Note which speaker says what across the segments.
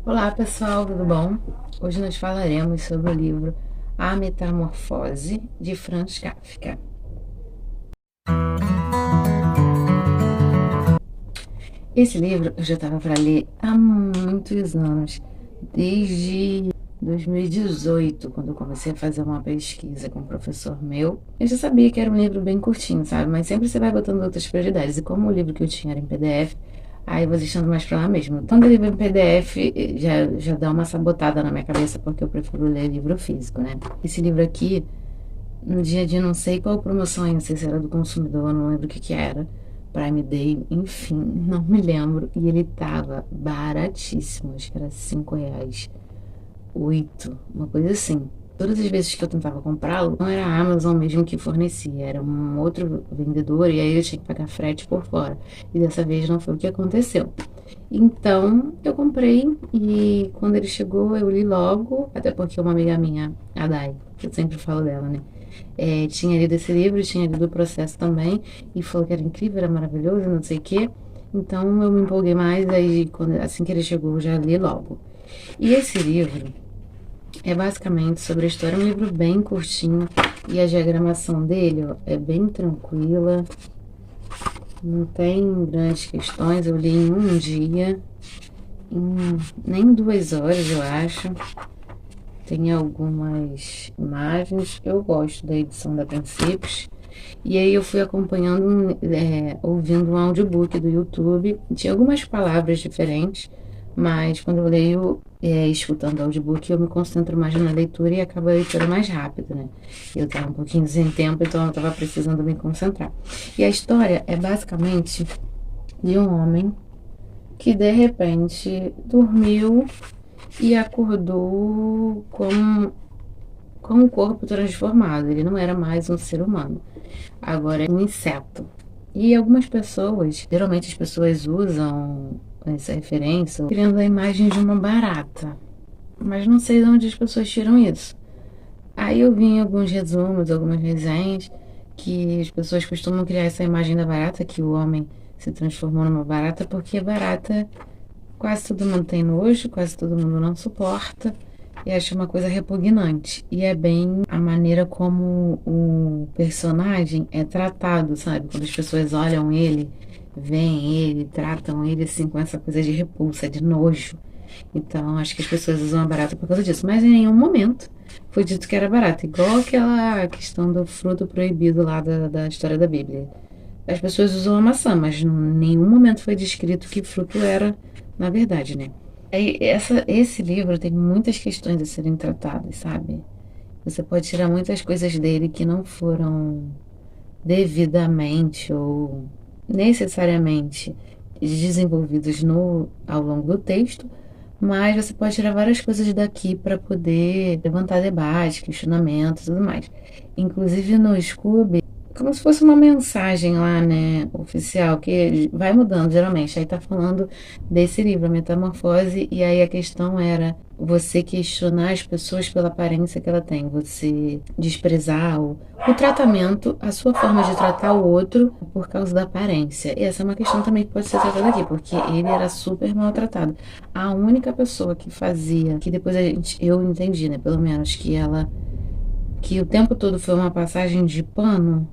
Speaker 1: Olá pessoal, tudo bom? Hoje nós falaremos sobre o livro A Metamorfose de Franz Kafka. Esse livro eu já estava para ler há muitos anos, desde 2018, quando eu comecei a fazer uma pesquisa com um professor meu. Eu já sabia que era um livro bem curtinho, sabe? Mas sempre você vai botando outras prioridades. E como o livro que eu tinha era em PDF, aí eu vou deixando mais pra lá mesmo. Quando o livro é em PDF, já dá uma sabotada na minha cabeça, porque eu prefiro ler livro físico, né? Esse livro aqui, no dia de não sei qual promoção, não sei se era do consumidor, não lembro o que que era. Prime Day, enfim, não me lembro. E ele tava baratíssimo, acho que era R$ 5, 8, uma coisa assim. Todas as vezes que eu tentava comprá-lo, não era a Amazon mesmo que fornecia, era um outro vendedor e aí eu tinha que pagar frete por fora. E dessa vez não foi o que aconteceu. Então eu comprei e quando ele chegou eu li logo, até porque uma amiga minha, a Dai, que eu sempre falo dela, né? Tinha lido esse livro, tinha lido o processo também e falou que era incrível, era maravilhoso, não sei o quê. Então eu me empolguei mais, aí assim que ele chegou eu já li logo. E esse livro é basicamente sobre a história, é um livro bem curtinho e a diagramação dele, ó, é bem tranquila, não tem grandes questões. Eu li em um dia, nem 2 horas, eu acho. Tem algumas imagens, eu gosto da edição da Princípios. E aí eu fui acompanhando, ouvindo um audiobook do YouTube. Tinha algumas palavras diferentes, mas quando eu leio, escutando o audiobook, eu me concentro mais na leitura e acabo a leitura mais rápido, né? Eu estava um pouquinho sem tempo, então eu estava precisando me concentrar. E a história é basicamente de um homem que de repente dormiu e acordou com um corpo transformado. Ele não era mais um ser humano, agora é um inseto. E algumas pessoas, geralmente as pessoas usam essa referência criando a imagem de uma barata, mas não sei de onde as pessoas tiram isso. Aí eu vi em alguns resumos, algumas resenhas, que as pessoas costumam criar essa imagem da barata, que o homem se transformou numa barata, porque a barata quase todo mundo tem nojo, quase todo mundo não suporta e acha uma coisa repugnante. E é bem a maneira como o personagem é tratado, sabe? Quando as pessoas olham ele, veem ele, tratam ele assim com essa coisa de repulsa, de nojo. Então, acho que as pessoas usam a barata por causa disso. Mas em nenhum momento foi dito que era barata. Igual aquela questão do fruto proibido lá da história da Bíblia. As pessoas usam a maçã, mas em nenhum momento foi descrito que fruto era, na verdade, né? Esse livro tem muitas questões a serem tratadas, sabe? Você pode tirar muitas coisas dele que não foram devidamente ou necessariamente desenvolvidos ao longo do texto, mas você pode tirar várias coisas daqui para poder levantar debate, questionamento e tudo mais. Inclusive no Scooby, como se fosse uma mensagem lá, né, oficial, que vai mudando geralmente. Aí tá falando desse livro, A Metamorfose, e aí a questão era você questionar as pessoas pela aparência que ela tem, você desprezar o tratamento, a sua forma de tratar o outro por causa da aparência. E essa é uma questão também que pode ser tratada aqui, porque ele era super maltratado. A única pessoa que fazia, que depois eu entendi, né, pelo menos, que o tempo todo foi uma passagem de pano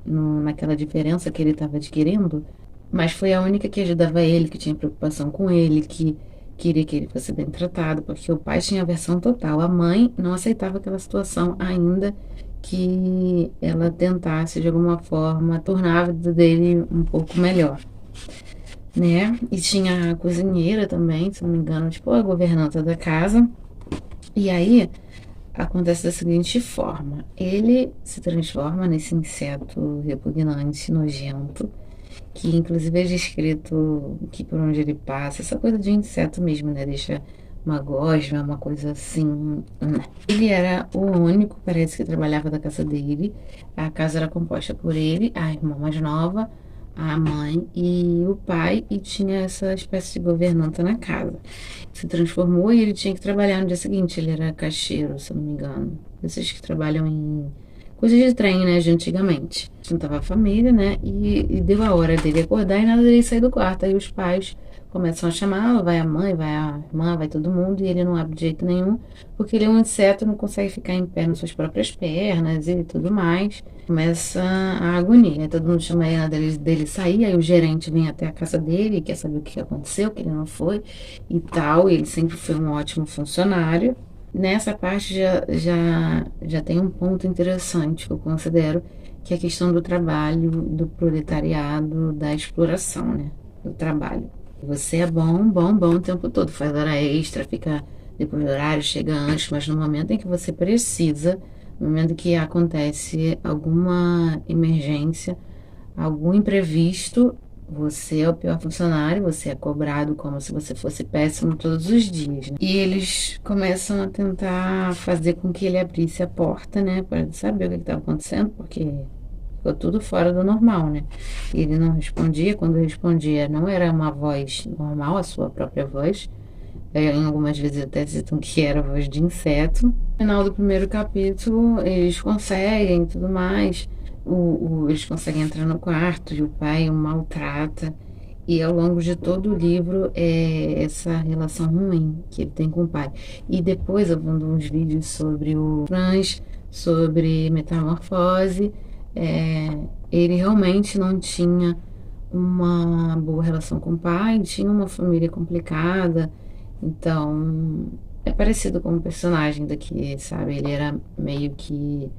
Speaker 1: naquela diferença que ele estava adquirindo, mas foi a única que ajudava ele, que tinha preocupação com ele, que queria que ele fosse bem tratado, porque o pai tinha aversão total. A mãe não aceitava aquela situação, ainda que ela tentasse de alguma forma tornar a vida dele um pouco melhor, né? E tinha a cozinheira também, se não me engano, tipo a governanta da casa. E aí acontece da seguinte forma: ele se transforma nesse inseto repugnante, nojento, que inclusive é descrito que por onde ele passa, essa coisa de inseto mesmo, né? Deixa uma gosma, uma coisa assim, né? Ele era o único, parece, que trabalhava da casa dele. A casa era composta por ele, a irmã mais nova, a mãe e o pai, e tinha essa espécie de governanta na casa. Se transformou e ele tinha que trabalhar no dia seguinte. Ele era caixeiro, se eu não me engano. Esses que trabalham em coisas de trem, né, de antigamente. Juntava a família, né, e deu a hora dele acordar e nada dele sair do quarto. Aí os pais começam a chamá-lo, vai a mãe, vai a irmã, vai todo mundo, e ele não abre de jeito nenhum, porque ele é um inseto, não consegue ficar em pé nas suas próprias pernas e tudo mais. Começa a agonia, aí todo mundo chama ela dele sair, aí o gerente vem até a casa dele, quer saber o que aconteceu, que ele não foi e tal, e ele sempre foi um ótimo funcionário. Nessa parte já tem um ponto interessante que eu considero, que é a questão do trabalho, do proletariado, da exploração, né? Do trabalho. Você é bom, bom, bom o tempo todo, faz hora extra, fica depois do horário, chega antes, mas no momento em que você precisa, no momento que acontece alguma emergência, algum imprevisto, você é o pior funcionário, você é cobrado como se você fosse péssimo todos os dias, né? E eles começam a tentar fazer com que ele abrisse a porta, né, para saber o que estava acontecendo, porque ficou tudo fora do normal, né? E ele não respondia, quando respondia, não era uma voz normal, a sua própria voz. Em algumas vezes até citam que era voz de inseto. No final do primeiro capítulo, eles conseguem e tudo mais. Eles conseguem entrar no quarto e o pai o maltrata. E ao longo de todo o livro é essa relação ruim que ele tem com o pai. E depois, eu vendo uns vídeos sobre o Franz, sobre metamorfose, ele realmente não tinha uma boa relação com o pai, tinha uma família complicada. Então, é parecido com o personagem daqui, sabe? Ele era meio que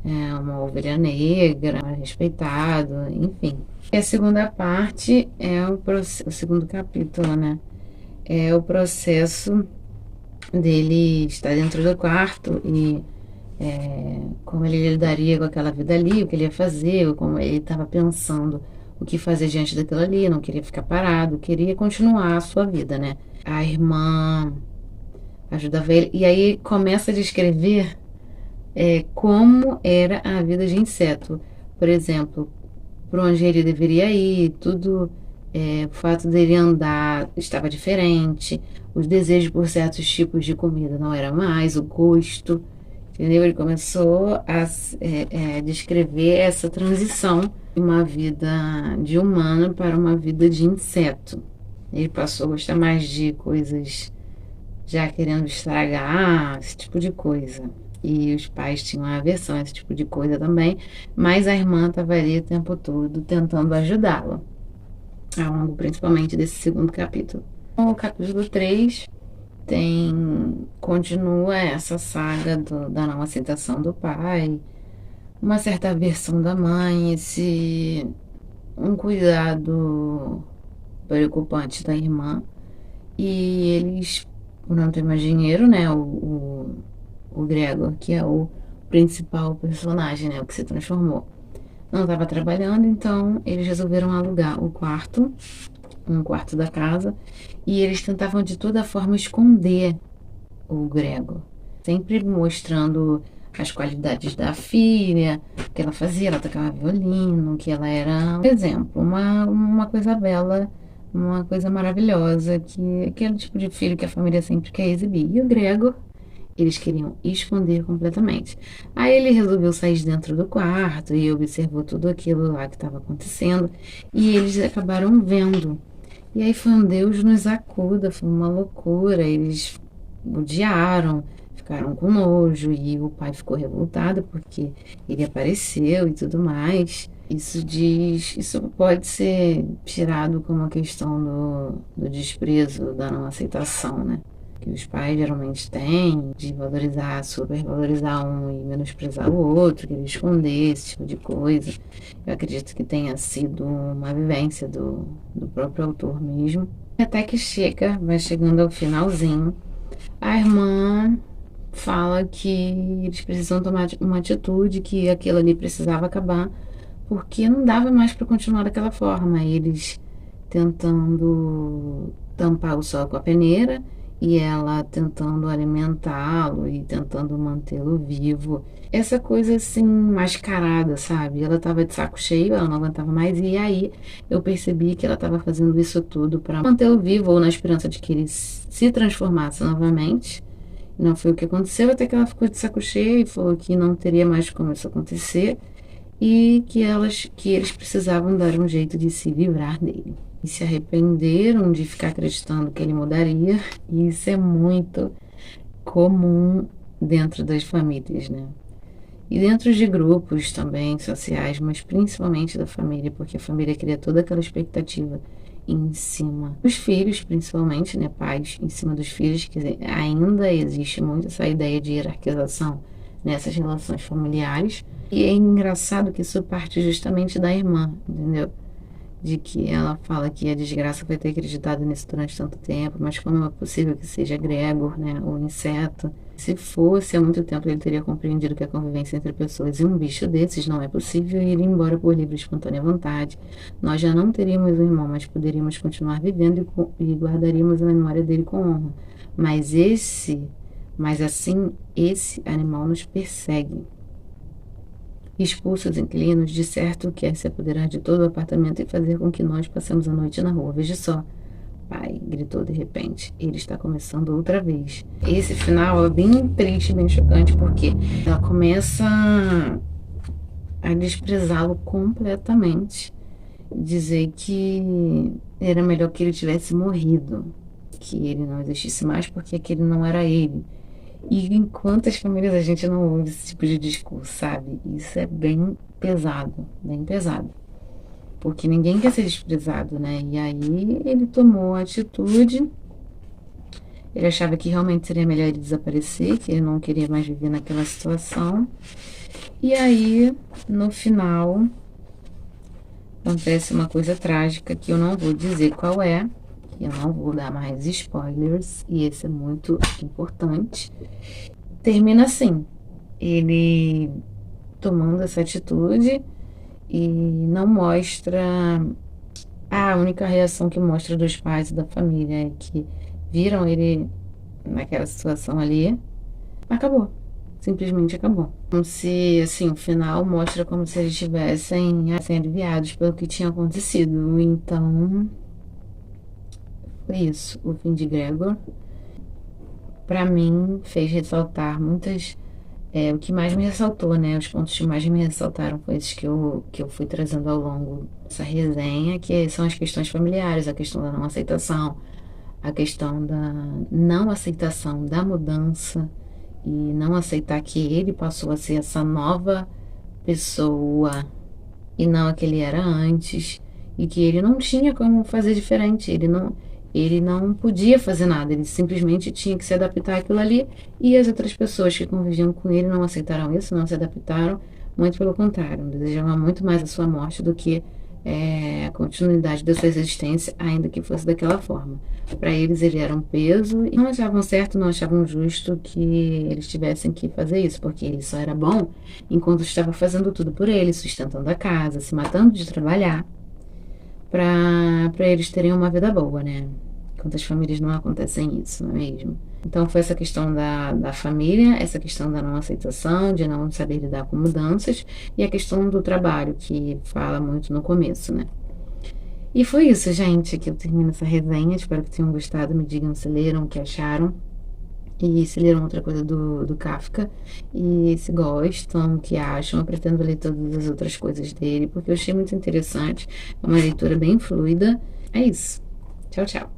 Speaker 1: uma ovelha negra, respeitado, enfim. E a segunda parte é o segundo capítulo, né? É o processo dele estar dentro do quarto e como ele lidaria com aquela vida ali, o que ele ia fazer, como ele estava pensando o que fazer diante daquilo ali, não queria ficar parado, queria continuar a sua vida, né? A irmã ajudava ele, e aí começa a descrever como era a vida de inseto. Por exemplo, por onde ele deveria ir, tudo, o fato dele andar estava diferente, os desejos por certos tipos de comida não era mais, o gosto, entendeu? Ele começou a descrever essa transição de uma vida de humano para uma vida de inseto. Ele passou a gostar mais de coisas já querendo estragar, esse tipo de coisa. E os pais tinham aversão a esse tipo de coisa também, mas a irmã estava ali o tempo todo tentando ajudá-lo, ao longo principalmente desse segundo capítulo. O capítulo 3 continua essa saga da não aceitação do pai, uma certa aversão da mãe, um cuidado preocupante da irmã, e eles, por não ter mais dinheiro, né, o Gregor, que é o principal personagem, né, o que se transformou, não estava trabalhando, então eles resolveram alugar um quarto da casa, e eles tentavam de toda forma esconder o Gregor, sempre mostrando as qualidades da filha, o que ela fazia, ela tocava violino, que ela era, por exemplo, uma coisa bela, uma coisa maravilhosa, que aquele tipo de filho que a família sempre quer exibir. E o Gregor, eles queriam esconder completamente. Aí ele resolveu sair de dentro do quarto e observou tudo aquilo lá que estava acontecendo, e eles acabaram vendo. E aí foi um Deus nos acuda, foi uma loucura, eles odiaram, ficaram com nojo, e o pai ficou revoltado porque ele apareceu e tudo mais. Isso pode ser tirado como uma questão do desprezo, da não aceitação, né? Que os pais geralmente têm, de valorizar, supervalorizar um e menosprezar o outro, querer esconder esse tipo de coisa. Eu acredito que tenha sido uma vivência do próprio autor mesmo. Até que vai chegando ao finalzinho, a irmã fala que eles precisam tomar uma atitude, que aquilo ali precisava acabar, porque não dava mais para continuar daquela forma. Eles tentando tampar o sol com a peneira e ela tentando alimentá-lo e tentando mantê-lo vivo. Essa coisa assim, mascarada, sabe? Ela estava de saco cheio, ela não aguentava mais, e aí eu percebi que ela estava fazendo isso tudo para mantê-lo vivo, ou na esperança de que ele se transformasse novamente. Não foi o que aconteceu, até que ela ficou de saco cheio e falou que não teria mais como isso acontecer, e que eles precisavam dar um jeito de se livrar dele. e se arrependeram de ficar acreditando que ele mudaria, e isso é muito comum dentro das famílias, né? E dentro de grupos também sociais, mas principalmente da família, porque a família cria toda aquela expectativa em cima dos filhos, principalmente, né, pais em cima dos filhos, que ainda existe muito essa ideia de hierarquização nessas relações familiares. E é engraçado que isso parte justamente da irmã, entendeu? De que ela fala que a desgraça foi ter acreditado nisso durante tanto tempo, mas como é possível que seja Gregor, né, ou inseto? Se fosse há muito tempo, ele teria compreendido que a convivência entre pessoas e um bicho desses não é possível e ir embora por livre e espontânea vontade. Nós já não teríamos um irmão, mas poderíamos continuar vivendo e guardaríamos a memória dele com honra. Mas assim, esse animal nos persegue. Expulsa os inquilinos, de certo quer se apoderar de todo o apartamento e fazer com que nós passemos a noite na rua. Veja só, pai, gritou de repente. Ele está começando outra vez. Esse final é bem triste, bem chocante, porque ela começa a desprezá-lo completamente. Dizer que era melhor que ele tivesse morrido, que ele não existisse mais, porque aquele não era ele. E em quantas famílias a gente não ouve esse tipo de discurso, sabe? Isso é bem pesado, bem pesado. Porque ninguém quer ser desprezado, né? E aí ele tomou a atitude, ele achava que realmente seria melhor ele desaparecer, que ele não queria mais viver naquela situação. E aí, no final, acontece uma coisa trágica que eu não vou dizer qual é, que eu não vou dar mais spoilers, e esse é muito importante. Termina assim, ele tomando essa atitude e não mostra. A única reação que mostra dos pais e da família é que viram ele naquela situação ali, acabou. Simplesmente acabou. Como se, assim, o final mostra como se eles estivessem assim, aliviados pelo que tinha acontecido. Então, foi isso. O fim de Gregor, para mim, fez ressaltar muitas. O que mais me ressaltou, né? Os pontos que mais me ressaltaram foi esses que eu fui trazendo ao longo dessa resenha, que são as questões familiares, a questão da não aceitação, a questão da não aceitação da mudança e não aceitar que ele passou a ser essa nova pessoa e não a que ele era antes, e que ele não tinha como fazer diferente, ele não podia fazer nada, ele simplesmente tinha que se adaptar àquilo ali, e as outras pessoas que conviviam com ele não aceitaram isso, não se adaptaram, muito pelo contrário, desejavam muito mais a sua morte do que a continuidade da sua existência, ainda que fosse daquela forma. Para eles, ele era um peso e não achavam certo, não achavam justo que eles tivessem que fazer isso, porque ele só era bom enquanto estava fazendo tudo por eles, sustentando a casa, se matando de trabalhar, para eles terem uma vida boa, né? Quantas famílias não acontecem isso, não é mesmo? Então foi essa questão da família, essa questão da não aceitação, de não saber lidar com mudanças, e a questão do trabalho, que fala muito no começo, né? E foi isso, gente, que eu termino essa resenha. Espero que tenham gostado. Me digam se leram, o que acharam. E se leram outra coisa do Kafka. E se gostam, o que acham. Eu pretendo ler todas as outras coisas dele, porque eu achei muito interessante. É uma leitura bem fluida. É isso. Tchau, tchau.